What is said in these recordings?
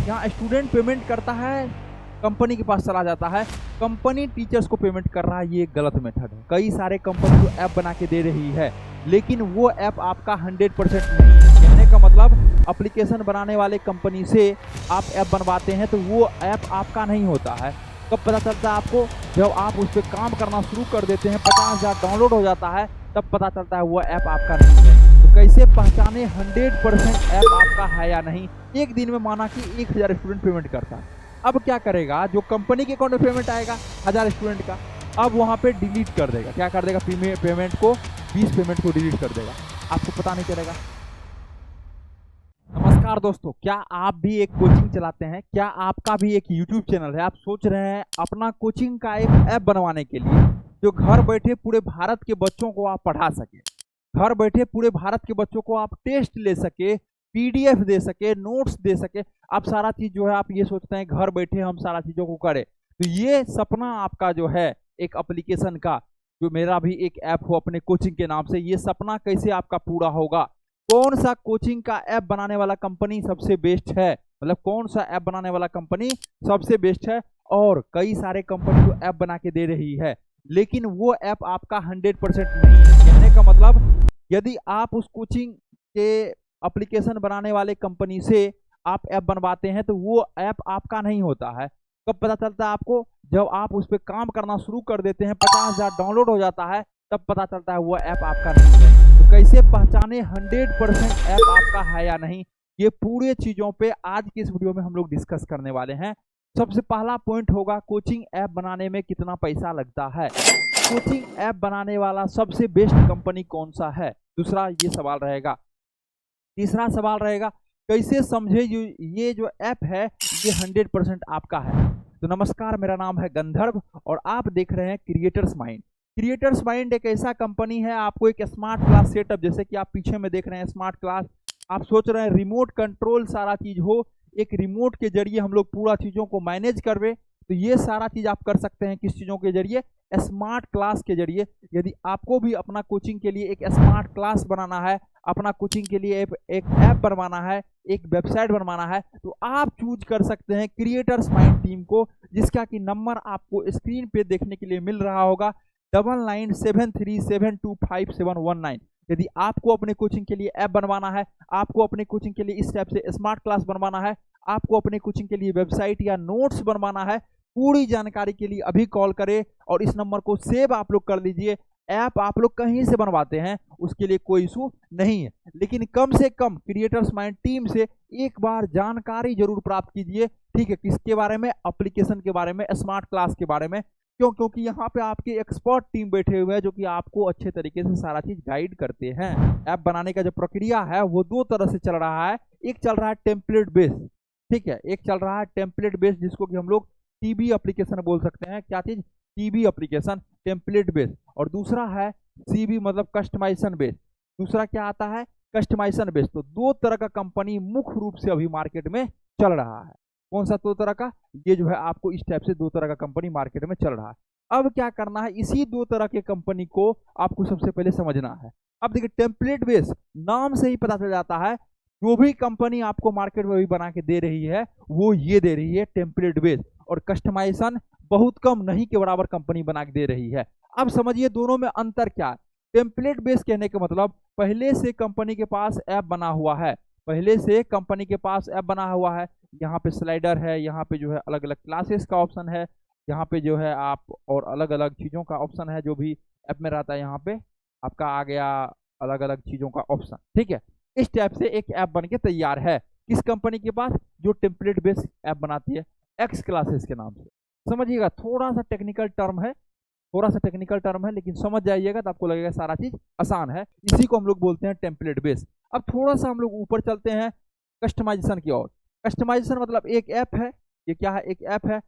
यहाँ student payment करता है, कंपनी के पास चला जाता है, कंपनी टीचर्स को पेमेंट कर रहा है। ये गलत मेथड है। कई सारे कंपनी जो ऐप बना के दे रही है, लेकिन वो ऐप आपका 100% नहीं है। कहने का मतलब एप्लीकेशन बनाने वाले कंपनी से आप ऐप बनवाते हैं तो वो ऐप आपका नहीं होता है। कब पता चलता है आपको? जब आप उस पर काम करना शुरू कर देते हैं, 50,000 डाउनलोड हो जाता है, तब पता चलता है वो ऐप आपका नहीं है। तो कैसे पहचाने 100% ऐप आपका है या नहीं? एक दिन में माना कि 1000 स्टूडेंट पेमेंट करता है। अब क्या करेगा? जो कंपनी के अकाउंट में पेमेंट आएगा 1000 स्टूडेंट का, अब वहाँ पे डिलीट कर देगा। क्या कर देगा? पेमेंट को 20 पेमेंट को डिलीट कर देगा, आपको पता नहीं चलेगा। नमस्कार दोस्तों, क्या आप भी एक कोचिंग चलाते हैं? क्या आपका भी एक यूट्यूब चैनल है? आप सोच रहे हैं अपना कोचिंग का एक ऐप बनवाने के लिए, जो घर बैठे पूरे भारत के बच्चों को आप पढ़ा सके, घर बैठे पूरे भारत के बच्चों को आप टेस्ट ले सके, पीडीएफ दे सके, नोट्स दे सके। आप सारा चीज जो है आप ये सोचते हैं घर बैठे हम सारा चीजों को करें। तो ये सपना आपका जो है एक एप्लीकेशन का, जो मेरा भी एक ऐप हो अपने कोचिंग के नाम से, ये सपना कैसे आपका पूरा होगा? कौन सा कोचिंग का ऐप बनाने वाला कंपनी सबसे बेस्ट है? मतलब कौन सा ऐप बनाने वाला कंपनी सबसे बेस्ट है? और कई सारे कंपनी जो ऐप बना के दे रही है, लेकिन वो ऐप आपका 100% नहीं है। कहने का मतलब यदि आप उस कोचिंग के एप्लीकेशन बनाने वाले कंपनी से आप ऐप बनवाते हैं तो वो ऐप आपका नहीं होता है। कब पता चलता है आपको? जब आप उस पर काम करना शुरू कर देते हैं, 50,000 डाउनलोड हो जाता है, तब पता चलता है वो ऐप आपका नहीं है। तो कैसे पहचाने 100% ऐप आपका है या नहीं? ये पूरे चीजों पे आज की इस वीडियो में हम लोग डिस्कस करने वाले हैं। सबसे पहला पॉइंट होगा कोचिंग ऐप बनाने में कितना पैसा लगता है। कोचिंग ऐप बनाने वाला सबसे बेस्ट कंपनी कौन सा है? दूसरा ये सवाल रहेगा। तीसरा सवाल रहेगा कैसे समझे ये जो ऐप है ये 100% आपका है। तो नमस्कार, मेरा नाम है गंधर्व और आप देख रहे हैं क्रिएटर्स माइंड। क्रिएटर्स माइंड एक ऐसा कंपनी है, आपको एक स्मार्ट क्लास सेटअप, जैसे कि आप पीछे में देख रहे हैं स्मार्ट क्लास, आप सोच रहे हैं रिमोट कंट्रोल सारा चीज हो, एक रिमोट के जरिए हम लोग पूरा चीजों को मैनेज करवे। तो ये सारा चीज आप कर सकते हैं किस चीजों के जरिए? स्मार्ट क्लास के जरिए। यदि आपको भी अपना कोचिंग के लिए एक स्मार्ट क्लास बनाना है, अपना कोचिंग के लिए एक ऐप बनवाना है, एक वेबसाइट बनवाना है, तो आप चूज कर सकते हैं क्रिएटर्स माइंड टीम को, जिसका कि नंबर आपको स्क्रीन पे देखने के लिए मिल रहा होगा 9973725719। यदि आपको अपने कोचिंग के लिए ऐप बनवाना है, आपको अपने कोचिंग के लिए इस टाइप से स्मार्ट क्लास बनवाना है, आपको अपने कोचिंग के लिए वेबसाइट या नोट्स बनवाना है, पूरी जानकारी के लिए अभी कॉल करें और इस नंबर को सेव आप लोग कर लीजिए। ऐप आप लोग कहीं से बनवाते हैं उसके लिए कोई इशू नहीं है, लेकिन कम से कम क्रिएटर्स माइंड टीम से एक बार जानकारी जरूर प्राप्त कीजिए। ठीक है, किसके बारे में? एप्लीकेशन के बारे में, स्मार्ट क्लास के बारे में। क्यों? क्योंकि यहाँ पे आपके एक्सपर्ट टीम बैठे हुए हैं जो कि आपको अच्छे तरीके से सारा चीज गाइड करते हैं। ऐप बनाने का जो प्रक्रिया है वो दो तरह से चल रहा है। एक चल रहा है टेम्पलेट बेस, ठीक है, एक चल रहा है टेम्पलेट बेस, जिसको कि हम लोग टीबी एप्लीकेशन बोल सकते हैं। क्या चीज? TB application, template base. और दूसरा है सीबी, मतलब कस्टमाइजेशन बेस। दूसरा क्या आता है? Customisation base. तो दो तरह का कंपनी मुख्य रूप से अभी मार्केट में चल रहा है। कौन सा दो तरह का? ये जो है आपको इस टाइप से दो तरह का कंपनी मार्केट में चल रहा है। अब क्या करना है, इसी दो तरह के कंपनी को आपको सबसे पहले समझना है। अब देखिए, टेम्पलेट बेस नाम से ही पता चल जाता है, जो भी कंपनी आपको मार्केट में अभी बना के दे रही है वो ये दे रही है टेम्पलेट बेस। और कस्टमाइजेशन बहुत कम, नहीं के बराबर कंपनी बना के दे रही है। अब समझिए दोनों में अंतर क्या है। टेम्पलेट बेस कहने का मतलब पहले से कंपनी के पास ऐप बना हुआ है, पहले से कंपनी के पास ऐप बना हुआ है। यहाँ पे स्लाइडर है, यहाँ पे जो है अलग अलग क्लासेस का ऑप्शन है, यहाँ पे जो है आप और अलग अलग चीज़ों का ऑप्शन है, जो भी ऐप में रहता है यहाँ पे आपका आ गया अलग अलग चीज़ों का ऑप्शन। ठीक है, इस टाइप से एक ऐप बन के तैयार है किस कंपनी के पास? जो टेम्पलेट बेस्ड ऐप बनाती है, एक्स क्लासेस के नाम से। समझिएगा, थोड़ा सा टेक्निकल टर्म है, थोड़ा सा टेक्निकल टर्म है, लेकिन समझ जाइएगा तो आपको लगेगा सारा चीज आसान है। इसी को हम लोग बोलते हैं टेम्पलेट बेस। अब थोड़ा सा हम लोग ऊपर चलते हैं कस्टमाइजेशन की ओर। कस्टमाइजेशन मतलब एक ऐप है, ये क्या है? एक ऐप है।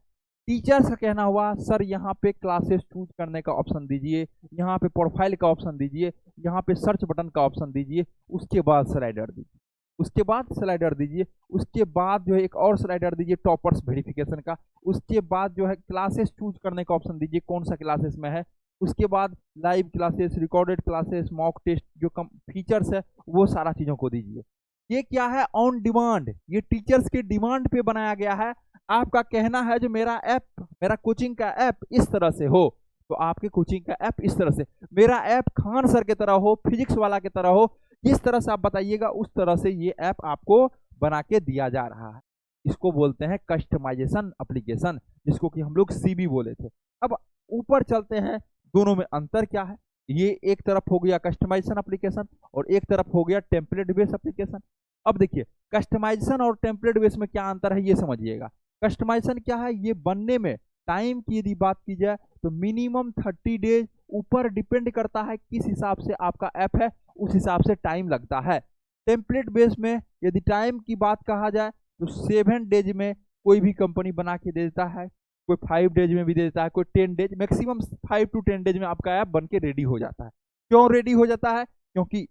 टीचर्स का कहना हुआ सर यहाँ पे क्लासेस चूज करने का ऑप्शन दीजिए, यहाँ पे प्रोफाइल का ऑप्शन दीजिए, यहाँ पे सर्च बटन का ऑप्शन दीजिए, उसके बाद स्लाइडर दीजिए, उसके बाद स्लाइडर दीजिए, उसके बाद जो है एक और स्लाइडर दीजिए टॉपर्स वेरिफिकेशन का, उसके बाद जो है क्लासेस चूज करने का ऑप्शन दीजिए कौन सा क्लासेस में है, उसके बाद live classes, recorded classes, mock test, जो कम फीचर्स है वो सारा चीज़ों को दीजिए। ये क्या है, ऑन डिमांड, ये टीचर्स की डिमांड पे बनाया गया है। आपका कहना है जो मेरा ऐप, मेरा कोचिंग का ऐप इस तरह से हो, तो आपके कोचिंग का ऐप इस तरह से, मेरा ऐप खान सर की तरह हो, फिजिक्स वाला की तरह हो, जिस तरह से आप बताइएगा उस तरह से ये ऐप आपको बना के दिया जा रहा है। इसको बोलते हैं कस्टमाइजेशन एप्लीकेशन, जिसको कि हम लोग सीबी बोले थे। अब ऊपर चलते हैं, दोनों में अंतर क्या है। ये एक तरफ हो गया कस्टमाइजेशन एप्लीकेशन और एक तरफ हो गया टेम्पलेट बेस्ड एप्लीकेशन। अब देखिए कस्टमाइजेशन और टेम्पलेट बेस्ड में क्या अंतर है ये समझिएगा। कस्टमाइजेशन क्या है, ये बनने में टाइम की यदि बात की जाए तो मिनिमम 30 डेज, ऊपर डिपेंड करता है किस हिसाब से आपका ऐप है, उस हिसाब से टाइम लगता है। टेम्पलेट बेस्ड में यदि टाइम की बात कहा जाए तो 7 डेज में कोई भी कंपनी बना के दे देता है, कोई 5 डेज में भी दे देता है, कोई 10 डेज, मैक्सिमम 5 to 10 डेज में आपका ऐप बन के रेडी हो जाता है। क्यों रेडी हो जाता है, क्योंकि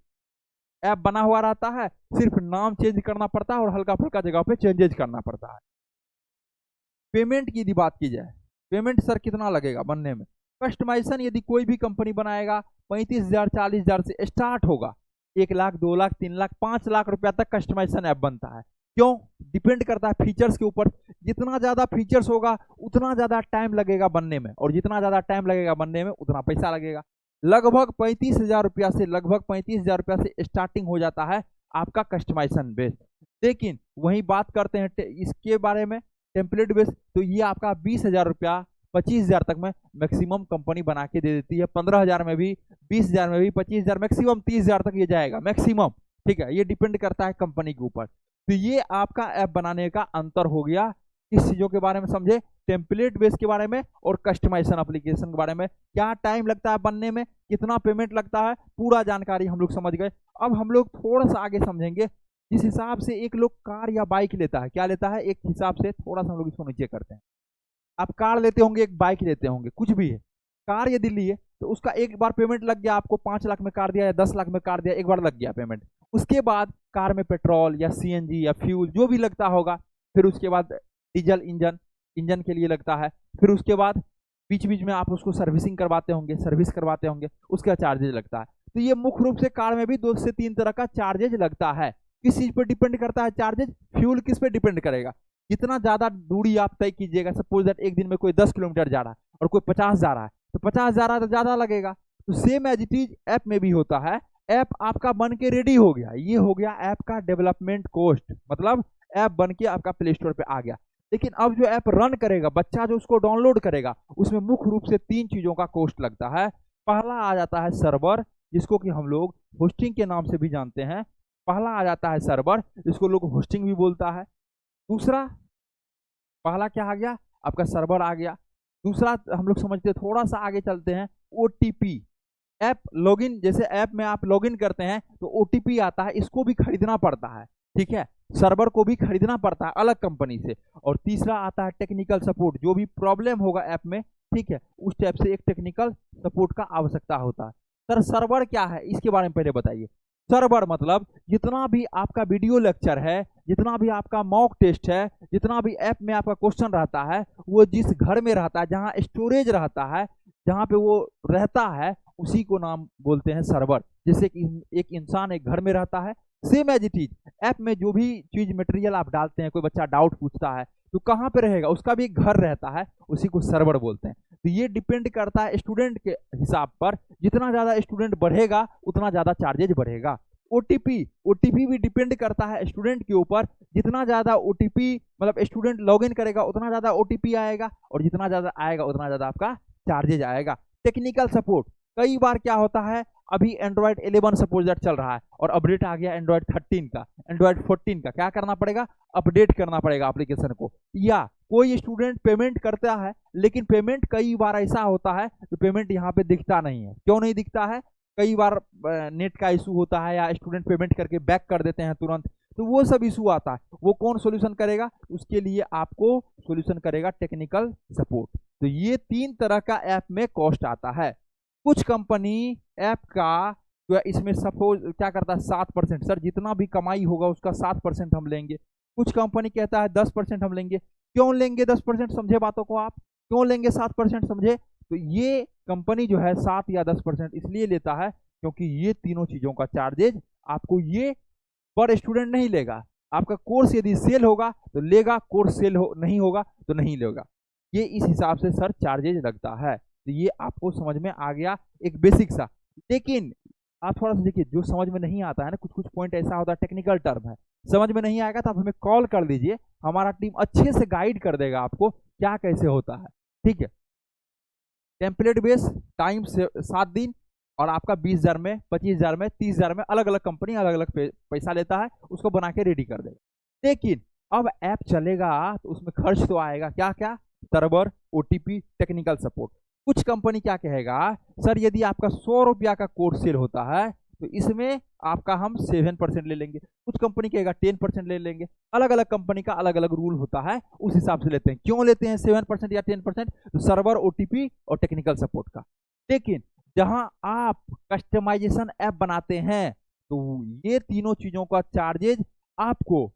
ऐप बना हुआ रहता है, सिर्फ नाम चेंज करना पड़ता है और हल्का फुल्का जगह पे चेंजेज करना पड़ता है। पेमेंट की यदि बात की जाए, पेमेंट सर कितना लगेगा बनने में, कस्टमाइजेशन यदि कोई भी कंपनी बनाएगा 35,000 40,000 से स्टार्ट होगा, 1 लाख 2 लाख 3 लाख 5 लाख रुपया तक कस्टमाइजेशन ऐप बनता है। क्यों, डिपेंड करता है फीचर्स के ऊपर। जितना ज्यादा फीचर्स होगा उतना ज्यादा टाइम लगेगा बनने में, और जितना ज्यादा टाइम लगेगा बनने में उतना पैसा लगेगा। लगभग 35,000 रुपया से, लगभग 35,000 रुपया से स्टार्टिंग हो जाता है आपका कस्टमाइजेशन बेस। लेकिन वही बात करते हैं इसके बारे में टेम्पलेट बेस, तो ये आपका 20,000 रुपया 25,000 तक में मैक्सिमम कंपनी बना के दे देती है। 15,000 में भी, 20,000 में भी, 25,000, मैक्सिमम 30,000 तक ये जाएगा मैक्सिमम। ठीक है, ये डिपेंड करता है कंपनी के ऊपर। तो ये आपका ऐप बनाने का अंतर हो गया। किस चीजों के बारे में समझे, टेम्पलेट बेस के बारे में और कस्टमाइजेशन एप्लीकेशन के बारे में। क्या टाइम लगता है बनने में, कितना पेमेंट लगता है, पूरा जानकारी हम लोग समझ गए। अब हम लोग थोड़ा सा आगे समझेंगे। जिस हिसाब से एक लोग कार या बाइक लेता है, क्या लेता है, एक हिसाब से थोड़ा सा हम लोग इसको नीचे करते हैं। आप कार लेते होंगे, एक बाइक लेते होंगे, कुछ भी है। कार यदि लिए तो उसका एक बार पेमेंट लग गया, आपको 5 लाख में कार दिया या 10 लाख में कार दिया, एक बार लग गया पेमेंट। उसके बाद कार में पेट्रोल या सीएनजी या फ्यूल जो भी लगता होगा, फिर उसके बाद डीजल इंजन, इंजन के लिए लगता है। फिर उसके बाद बीच बीच में आप उसको सर्विसिंग करवाते होंगे, सर्विस करवाते होंगे, उसका चार्जेज लगता है। तो ये मुख्य रूप से कार में भी 2 से 3 तरह का चार्जेज लगता है। किस चीज पर डिपेंड करता है चार्जेज, फ्यूल किस पे डिपेंड करेगा। जितना ज्यादा दूरी आप तय कीजिएगा, सपोज दैट एक दिन में कोई 10 किलोमीटर जा रहा है और कोई 50 जा रहा है, तो 50 जा रहा है तो ज्यादा लगेगा। तो same as it is app में भी होता है। ऐप आपका बन के रेडी हो गया, ये हो गया ऐप का डेवलपमेंट कॉस्ट, मतलब ऐप बन के आपका प्ले स्टोर पे आ गया। लेकिन अब जो ऐप रन करेगा, बच्चा जो उसको डाउनलोड करेगा, उसमें मुख्य रूप से 3 चीजों का कॉस्ट लगता है। पहला आ जाता है सर्वर, जिसको कि हम लोग होस्टिंग के नाम से भी जानते हैं। पहला आ जाता है सर्वर, जिसको लोग होस्टिंग भी बोलता है। दूसरा, पहला क्या आ गया, आपका सर्वर आ गया। दूसरा हम लोग समझते हैं, थोड़ा सा आगे चलते हैं, ओटीपी। ऐप लॉगिन, जैसे ऐप में आप लॉगिन करते हैं तो ओटीपी आता है, इसको भी खरीदना पड़ता है। ठीक है, सर्वर को भी खरीदना पड़ता है अलग कंपनी से। और तीसरा आता है टेक्निकल सपोर्ट, जो भी प्रॉब्लम होगा ऐप में, ठीक है, उस टाइप से एक टेक्निकल सपोर्ट का आवश्यकता होता है। सर सर्वर क्या है, इसके बारे में पहले बताइए। सर्वर मतलब जितना भी आपका वीडियो लेक्चर है, जितना भी आपका मॉक टेस्ट है, जितना भी ऐप में आपका क्वेश्चन रहता है, वो जिस घर में रहता है, जहां स्टोरेज रहता है, जहां पे वो रहता है, उसी को नाम बोलते हैं सर्वर। जैसे कि एक इंसान एक घर में रहता है, same as it is app में जो भी चीज मटेरियल आप डालते हैं, कोई बच्चा डाउट पूछता है तो कहाँ पे रहेगा, उसका भी एक घर रहता है, उसी को सर्वर बोलते हैं। तो ये डिपेंड करता है स्टूडेंट के हिसाब पर, जितना ज्यादा स्टूडेंट बढ़ेगा उतना ज्यादा चार्जेज बढ़ेगा। ओटीपी, ओटीपी भी डिपेंड करता है स्टूडेंट के ऊपर, जितना ज्यादा ओटीपी मतलब स्टूडेंट लॉगिन करेगा उतना ज्यादा ओटीपी आएगा, और जितना ज्यादा आएगा उतना ज्यादा आपका चार्जेज आएगा। टेक्निकल सपोर्ट, कई बार क्या होता है, अभी एंड्रॉइड 11 सपोज दैट चल रहा है और अपडेट आ गया एंड्रॉइड 13 का, एंड्रॉइड 14 का, क्या करना पड़ेगा, अपडेट करना पड़ेगा एप्लीकेशन को। या कोई स्टूडेंट पेमेंट करता है, लेकिन पेमेंट कई बार ऐसा होता है तो पेमेंट यहाँ पे दिखता नहीं है। क्यों नहीं दिखता है, कई बार नेट का इशू होता है या स्टूडेंट पेमेंट करके बैक कर देते हैं तुरंत, तो वो सब इशू आता है। वो कौन सोल्यूशन करेगा, उसके लिए आपको सोल्यूशन करेगा टेक्निकल सपोर्ट। तो ये 3 तरह का ऐप में कॉस्ट आता है। कुछ कंपनी ऐप का जो है इसमें सपोज क्या करता है 7%, सर जितना भी कमाई होगा उसका 7% हम लेंगे। कुछ कंपनी कहता है 10% हम लेंगे। क्यों लेंगे 10%, समझे बातों को आप, क्यों लेंगे 7% समझे। तो ये कंपनी जो है 7 या 10% इसलिए लेता है क्योंकि ये तीनों चीजों का चार्जेज आपको ये पर स्टूडेंट नहीं लेगा। आपका कोर्स यदि सेल होगा तो लेगा, कोर्स सेल नहीं होगा तो नहीं लेगा। ये इस हिसाब से सर चार्जेज लगता है। तो ये आपको समझ में आ गया एक बेसिक सा। लेकिन आप थोड़ा सा देखिए, जो समझ में नहीं आता है ना, कुछ कुछ पॉइंट ऐसा होता है, टेक्निकल टर्म है, समझ में नहीं आएगा तो आप हमें कॉल कर दीजिए, हमारा टीम अच्छे से गाइड कर देगा आपको क्या कैसे होता है। ठीक है। टेम्पलेट बेस टाइम 7 दिन और आपका 20,000 में, 25,000 में, 30,000 में, अलग अलग कंपनी अलग अलग पैसा लेता है, उसको बना के रेडी कर देगा। लेकिन अब ऐप चलेगा तो उसमें खर्च तो आएगा, क्या क्या, सर्वर, ओटीपी, टेक्निकल सपोर्ट। कुछ कंपनी क्या कहेगा, सर यदि आपका 100 रुपया का कोर्स सेल होता है तो इसमें आपका हम 7% ले लेंगे। कुछ कंपनी कहेगा 10% ले लेंगे। अलग अलग कंपनी का अलग अलग रूल होता है, उस हिसाब से लेते हैं। क्यों लेते हैं 7% या 10%? तो सर्वर, ओटीपी और टेक्निकल सपोर्ट का। लेकिन जहां आप कस्टमाइजेशन ऐप बनाते हैं तो ये तीनों चीजों का चार्जेज आपको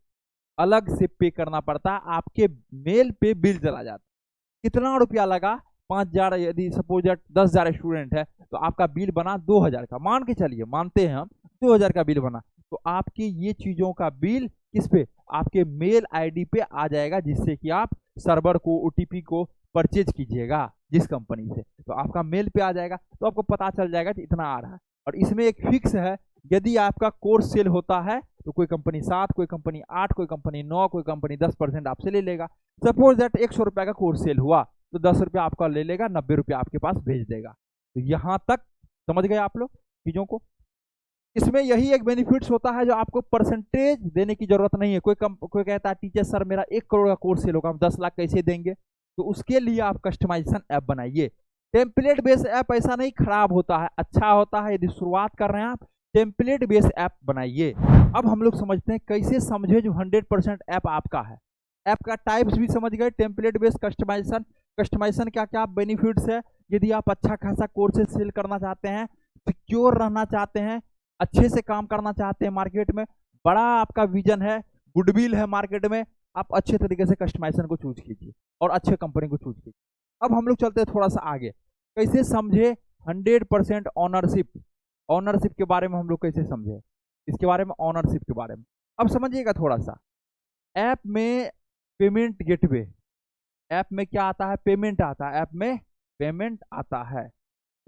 अलग से पे करना पड़ता है, आपके मेल पे बिल चला जाता है। कितना रुपया लगा, 5,000, यदि सपोज 10,000 स्टूडेंट है तो आपका बिल बना 2,000 का, मान के चलिए, मानते हैं हम 2,000 का बिल बना, तो आपके ये चीजों का बिल किस पे, आपके मेल आईडी पे आ जाएगा, जिससे कि आप सर्वर को, ओटीपी को परचेज कीजिएगा जिस कंपनी से, तो आपका मेल पे आ जाएगा, तो आपको पता चल जाएगा कि इतना आ रहा है। और इसमें एक फिक्स है, यदि आपका कोर्स सेल होता है तो कोई कंपनी 7, कोई कंपनी 8, कोई कंपनी 9, कोई कंपनी 10% आपसे ले लेगा। सपोज दैट 100 रुपया का कोर्स सेल हुआ तो 10 रुपया आपका ले लेगा, 90 रुपया आपके पास भेज देगा। तो यहां तक समझ गए आप लोग चीजों को। इसमें यही एक बेनिफिट्स होता है, जो आपको परसेंटेज देने की जरूरत नहीं है। कोई कहता है टीचर सर मेरा 1 करोड़ का कोर्स सेल होगा, हम 10 लाख कैसे देंगे? तो उसके लिए आप कस्टमाइजेशन ऐप बनाइए। टेम्पलेट बेस्ड ऐप ऐसा नहीं खराब होता है, अच्छा होता है। यदि शुरुआत कर रहे हैं आप, टेम्पलेट बेस्ड ऐप बनाइए। अब हम लोग समझते हैं कैसे समझे जो 100% ऐप आपका है। ऐप का टाइप्स भी समझ गए, टेम्पलेट बेस्ड, कस्टमाइजेशन। कस्टमाइजेशन क्या क्या बेनिफिट्स है, यदि आप अच्छा खासा कोर्सेज सेल करना चाहते हैं, सिक्योर रहना चाहते हैं, अच्छे से काम करना चाहते हैं मार्केट में, बड़ा आपका विजन है, गुडविल है मार्केट में, आप अच्छे तरीके से कस्टमाइजेशन को चूज कीजिए और अच्छे कंपनी को चूज कीजिए। अब हम लोग चलते हैं थोड़ा सा आगे, कैसे समझे 100% ऑनरशिप। ऑनरशिप के बारे में हम लोग कैसे समझे, इसके बारे में, ऑनरशिप के बारे में अब समझिएगा थोड़ा सा। ऐप में पेमेंट गेटवे, ऐप में क्या आता है, पेमेंट आता है, ऐप में पेमेंट आता है,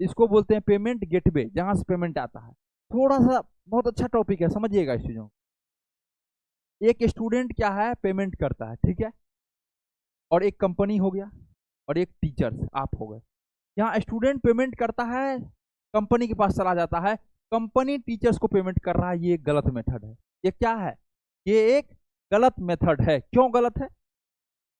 इसको बोलते हैं पेमेंट गेटवे, जहां से पेमेंट आता है। थोड़ा सा बहुत अच्छा टॉपिक है, समझिएगा इस चीजों। एक स्टूडेंट क्या है, पेमेंट करता है, ठीक है, और एक कंपनी हो गया और एक टीचर्स आप हो गए। यहाँ स्टूडेंट पेमेंट करता है, कंपनी के पास चला जाता है, कंपनी टीचर्स को पेमेंट कर रहा है, ये एक गलत मेथड है। ये क्या है, ये एक गलत मेथड है। क्यों गलत है?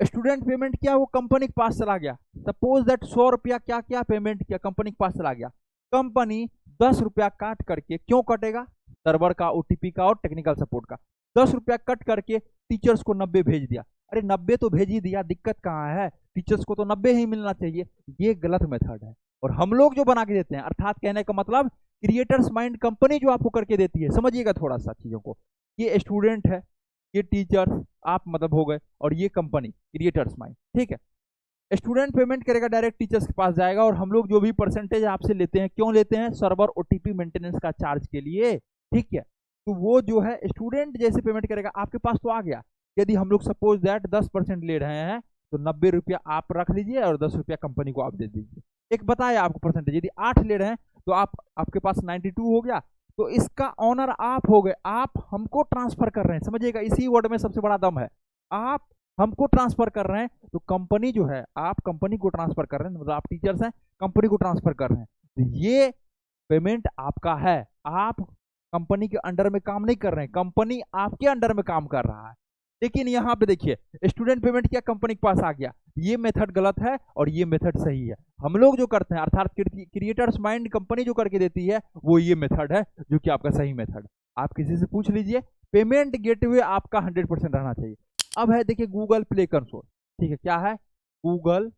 स्टूडेंट पेमेंट किया, वो कंपनी के पास चला गया, सपोज दैट 100 रुपया क्या क्या पेमेंट किया, कंपनी के पास चला गया, कंपनी 10 रुपया काट करके, क्यों कटेगा, सर्वर का, ओटीपी का और टेक्निकल सपोर्ट का, 10 रुपया कट करके टीचर्स को 90 भेज दिया। अरे 90 तो भेज ही दिया, दिक्कत कहाँ है, टीचर्स को तो 90 ही मिलना चाहिए। ये गलत मेथड है और हम लोग जो बना के देते हैं, अर्थात कहने का मतलब क्रिएटर्स माइंड कंपनी जो आपको करके देती है, समझिएगा थोड़ा सा चीजों को। ये स्टूडेंट है, ये टीचर्स आप मतलब हो गए, और ये कंपनी क्रिएटर्स माइंड, ठीक है। स्टूडेंट पेमेंट करेगा, डायरेक्ट टीचर्स के पास जाएगा, और हम लोग जो भी परसेंटेज आपसे लेते हैं, क्यों लेते हैं, सर्वर, ओटीपी, मेंटेनेंस का चार्ज के लिए, ठीक है। तो वो जो है स्टूडेंट जैसे पेमेंट करेगा, आपके पास तो आ गया। यदि हम लोग सपोज दैट 10% ले रहे हैं तो 90 रुपया आप रख लीजिए और 10 रुपया कंपनी को आप दे दीजिए। एक बताया आपको परसेंटेज, यदि 8 ले रहे हैं तो आपके पास 92 हो गया, तो इसका ऑनर आप हो गए, आप हमको ट्रांसफर कर रहे हैं, समझिएगा, इसी वर्ड में सबसे बड़ा दम है। आप हमको ट्रांसफर कर रहे हैं, तो कंपनी जो है, आप कंपनी को ट्रांसफर कर रहे हैं, मतलब आप टीचर्स हैं, कंपनी को ट्रांसफर कर रहे हैं, तो ये पेमेंट आपका है। आप कंपनी के अंडर में काम नहीं कर रहे हैं, कंपनी आपके अंडर में काम कर रहा है। लेकिन यहाँ पे देखिए, स्टूडेंट पेमेंट किया, कंपनी के पास आ गया, ये मेथड गलत है और ये मेथड सही है। हम लोग जो करते हैं, अर्थात क्रिएटर्स माइंड कंपनी जो करके देती है, वो ये मेथड है जो कि आपका सही मेथड। आप किसी से पूछ लीजिए, पेमेंट गेटवे आपका 100% रहना चाहिए। अब है देखिए गूगल प्ले कंसोल, ठीक है, क्या है, गूगल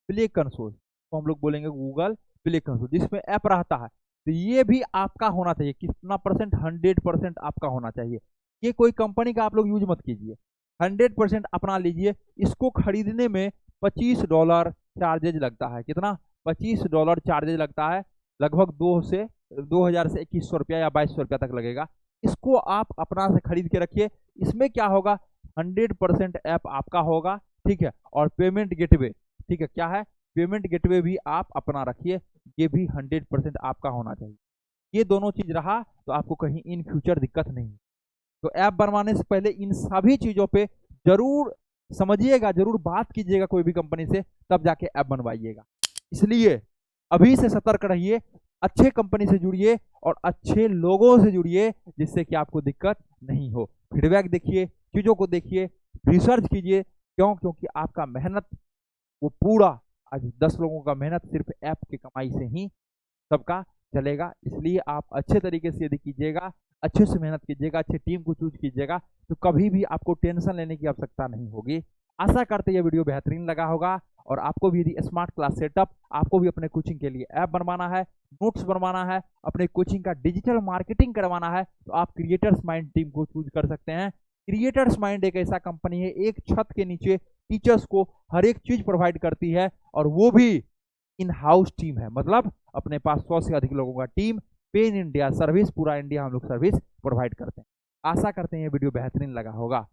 प्ले कंसोल, तो हम लोग बोलेंगे गूगल प्ले कंसोल, जिसमें ऐप रहता है, तो ये भी आपका होना चाहिए। कितना परसेंट, 100% आपका होना चाहिए। ये कोई कंपनी का आप लोग यूज मत कीजिए, 100% अपना लीजिए। इसको खरीदने में $25 चार्जेज लगता है। कितना, $25 चार्जेज लगता है, लगभग 2000 से 2100 रुपया या 2200 रुपया तक लगेगा। इसको आप अपना से खरीद के रखिए। इसमें क्या होगा, 100% ऐप आपका होगा, ठीक है। और पेमेंट गेटवे, ठीक है, क्या है, पेमेंट गेटवे भी आप अपना रखिए, ये भी 100% आपका होना चाहिए। ये दोनों चीज रहा तो आपको कहीं इन फ्यूचर दिक्कत नहीं। तो ऐप बनवाने से पहले इन सभी चीजों पे जरूर समझिएगा, जरूर बात कीजिएगा कोई भी कंपनी से, तब जाके ऐप बनवाइएगा। इसलिए अभी से सतर्क रहिए, अच्छे कंपनी से जुड़िए और अच्छे लोगों से जुड़िए, जिससे कि आपको दिक्कत नहीं हो। फीडबैक देखिए, चीजों को देखिए, रिसर्च कीजिए। क्यों? क्योंकि आपका मेहनत वो पूरा, आज 10 लोगों का मेहनत सिर्फ ऐप की कमाई से ही सबका चलेगा। इसलिए आप अच्छे तरीके से यदि कीजिएगा, अच्छे से मेहनत कीजिएगा, अच्छे टीम को चूज कीजिएगा, तो कभी भी आपको टेंशन लेने की आवश्यकता नहीं होगी। आशा करते ये वीडियो बेहतरीन लगा होगा। और आपको भी यदि स्मार्ट क्लास सेटअप, आपको भी अपने कोचिंग के लिए ऐप बनवाना है, नोट्स बनवाना है, अपने कोचिंग का डिजिटल मार्केटिंग करवाना है, तो आप क्रिएटर्स माइंड टीम को चूज कर सकते हैं। क्रिएटर्स माइंड एक ऐसा कंपनी है, एक छत के नीचे टीचर्स को हर एक चीज प्रोवाइड करती है, और वो भी इन हाउस टीम है। मतलब अपने पास 100 से अधिक लोगों का टीम, पेन इंडिया सर्विस, पूरा इंडिया हम लोग सर्विस प्रोवाइड करते हैं। आशा करते हैं ये वीडियो बेहतरीन लगा होगा।